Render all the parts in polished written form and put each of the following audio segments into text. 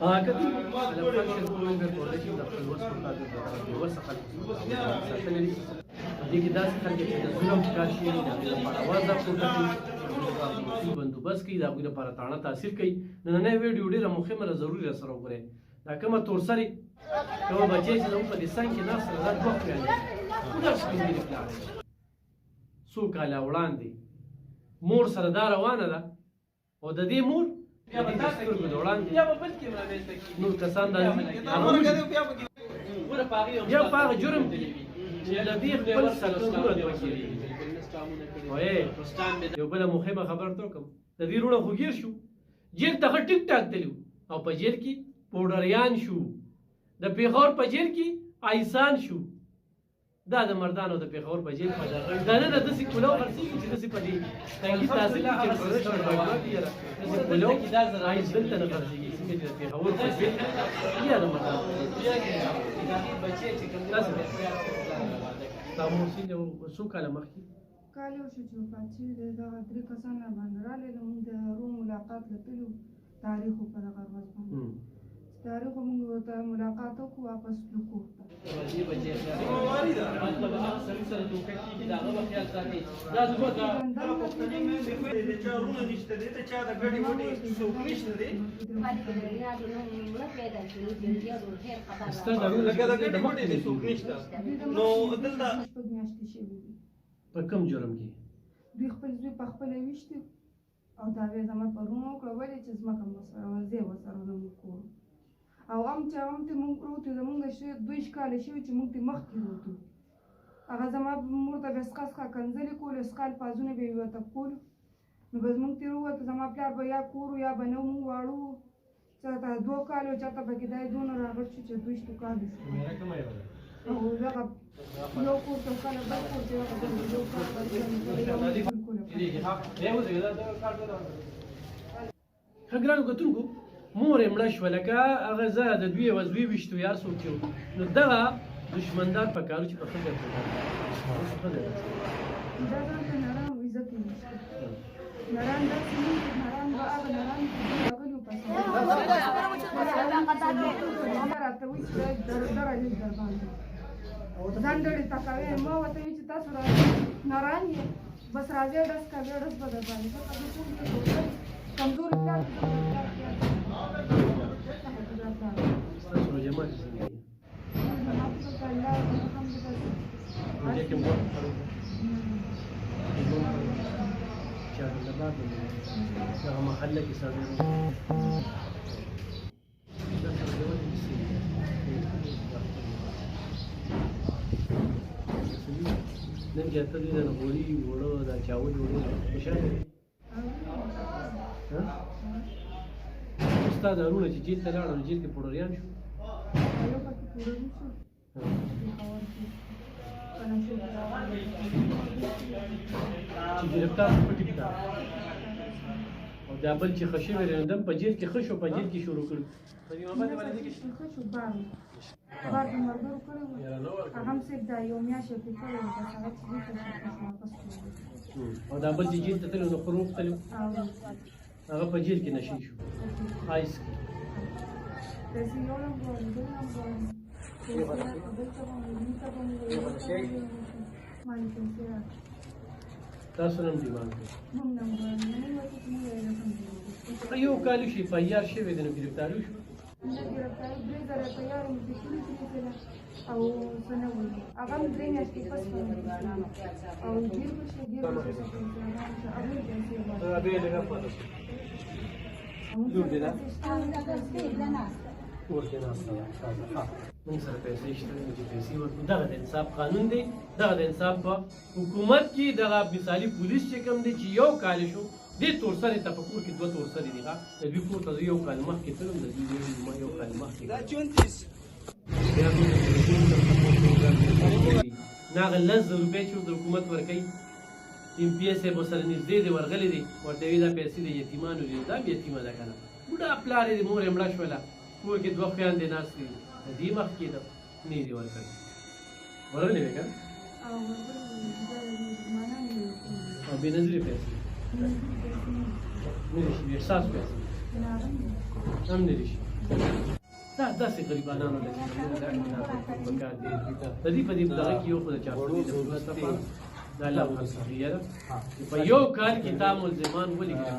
هكذا الأفكار شركون بالبرودكشن داخل الوصف والقادر الوصف ساتلري دغه داسې خلک چې د ظلم ښکار شي د هغوی لپاره آواز راپورته کوي بندوبست کوي د هغوی لپاره تاڼه تاثیر کوي نننۍ ویډیو ډېره مهمه ده ضروري راسره وګورئ دا کومه تورسرې کومه بچی چې زموږ په دې څنګ کې ناست ده دا دوه خویندې ډېر سپین ږیرې پلار دی څو کاله وړاندې مور سره دا روانه ده او د دې مور بیا به تاسو سترګو د وړاندې بیا به بل کې رامنځته کېږي نور کسان دا بیا په هغه جرم چې د دې خپل سلسلونه دوه کېږي یو بله مهمه خبره ته وکړم د دې وروڼه خو ګیر شو جیل ته ښه ټیک ټاک تلي او په جیل کې پوډریان شو د پېښور په جیل کې ایسان شو دا د مردانو د پېښور په جیل په دا نه ده داسې کولو خرڅېږي چې داسې په دې تنګي تحصیل کې چې داسې کولو ایس دلته نه خرڅېږي څنګه چې د پېښور په جیل یا د مردانو دا محسن یو څو کاله مخکې کال یو شو چې وفات شوي دی دغه 3 کسان راباندې راغلي زموږ د روم ملاقات له تلو تاریخ وو په دغه ورځ باندې تاریخ موږ ورته ملاقات وکړو واپس تلو کور ته په کوم جرم کې دوی خپل زوی په خپله ویشتي او دا بیا زما په روم وکړه ولې چې ځمکه مو سره وه ځای ورسره نه موږ کور او هم چې هم ته موږ وروتو زمونږ 2 کاله شوي چې موږ ترې مخکې وروتو هغه زما مور ته به سقه کنځلې کولې سقال پازونه به یې ورته کولو نو بس موږ ترې ووتو زما پلار به یا کور یا به نه موږ واړه وو چېرته 2 کالو چېرته پکې دا یې دونه راغټ شو چې 2 کالو شو او دغه یو کور ته کله بل کور ته یو کار ښه ګرانو کتونکو مور یې مړه شوه لکه هغه زه د دوی یوه زوی ویشتو یا څوک یو نو دغه دشمندار په کارو چې په ښه ځای دا ځان ته نرام عزت یې نشته نران داسې نه دي نران به هغه نران راغلي په راته وایي چې دره لږ در باندې ځان ډېرې تکوي ما ورته وایي چې تاسو نران یې بس راځئ ډس کوئ ډس به در باندې کمزوري پلار هغه محله کې سړی نن چې ته دې د غوړي وړو دا چاول وړو خوشاله دي استاد ارونه چې جیل ته لاړل جیل کې پوډریان شو چې ګرفتار شو پټي کړه او دا بل چې ښه شوی دی دم په جیل کې ښه شو په جیل کې شروع کړو ښه شو بار بار د ملګرو کړی وو هم صرف دا یو میاشت یې پرې کړی وو بس هغه چې دلته واپس کړو او دا بل چې جیل ته تلو نو خو روغ تلو هغه په جیل کې نشي شو آیس کې داسې یو هم غواړم بل هم غواړم تاسو نن ډیمانډ کوئ یو کال شي په یار شوی دی نو ګرفتار شو او سنوي هغه درې میاشتې پس او ډېر بشي موږ سره پیسې شته چې پیسې ورکړو دغه د انصاف قانون دی دغه د انصاف په حکومت کې دغه مثالي پولیس چې کوم دی چې یو کال شو دې تورسرې ته په کور کې 2 تورسرې دي د دوی کور ته زه یو کال مخکې تلم د دوی ما یو کال مخکې نه هغه 10,000 روپۍ چې د حکومت ورکوي MPS صاحب ورسره نږدې دی ورغلی دی ورته وایي دا پیسې د یتیمانو دي دا یتیمه ده که نه بوډا پلار یې مور یې مړه شوله کور کې 2 خویندې ناستې دي د دې مخکې ده نه یې دي ورکوي ورغلی وې که او بې نظرې پیسې نه دي شوي احساس پیسې هم نه دي شي دا داسې غریبانانو له چې موږ دا پکار دي د دې په دې دغه کې یو خو د چارسوي د مصطفی دا لوحه صحیحه ده چې په یو کال کې تا ملزمان ولیکل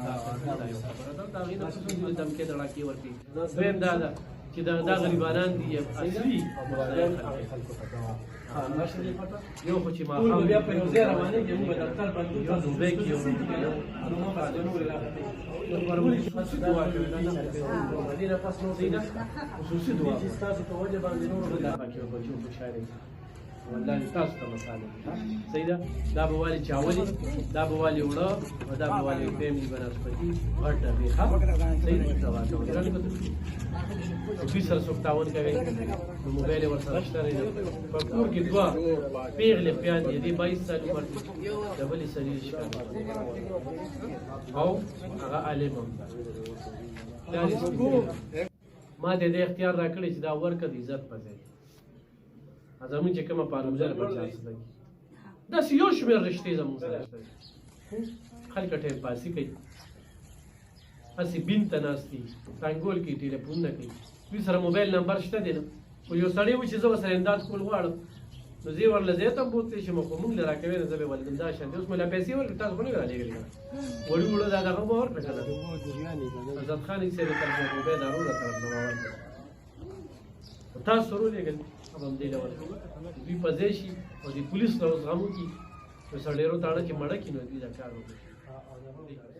دا یو خبره ده دا غي نه څه د دمکې دړاکې ورکړي دویم دا ده چې دا غریبانان دي اصلي یو خو چې ما هم بیا په یو ځای روانې کې موږ دفتر باندې یو دوبه کې یو خصوصي دعا کوي دا مدینه پاس نو دی خصوصي دعا چې تاسو په وجه باندې نور دا پکې وبچو خوشاله والله تاسو ته مساله صحیح ده دا به والی چاولي دا به والی وړه او دا به والی فیملی بنسپتی غټه به ها صحیح ده دوا کوي دوی سره سوکتاون کوي نو موبایل ورسره شته په کور کې دوا پیغله پیان دي 22 سال عمر دي ډبلې سړي شکایت او هغه عالم ما دې اختیار راکړی چې دا ورکه د عزت پځه زمون چې کومه پاروزه په چارس ده دا یو شمېر رښتې زمون سره شته خلک ټیم پاسي کوي اسی بنت ناستي څنګهول کې ټلیفون نه کوي دوی سره موبایل نمبر شته دی نو یو سړی و چې زه سره امداد کول غواړم نو زه ورله زه ته بوتې چې مخ موږ لرا کوي نه زه به ولدم دا شان اوس مله پیسې ورکړه تاسو باندې را لګل وړي وړو دا دغه مور کړه حضرت خان یې سره تر موبایل ضرورت تر نو تاسو سره لګل هم دې لور دوی پځې شي او د پولیس له زغمو کې په سړیرو تاړه کې مړه کې نو دې دا کار وکړي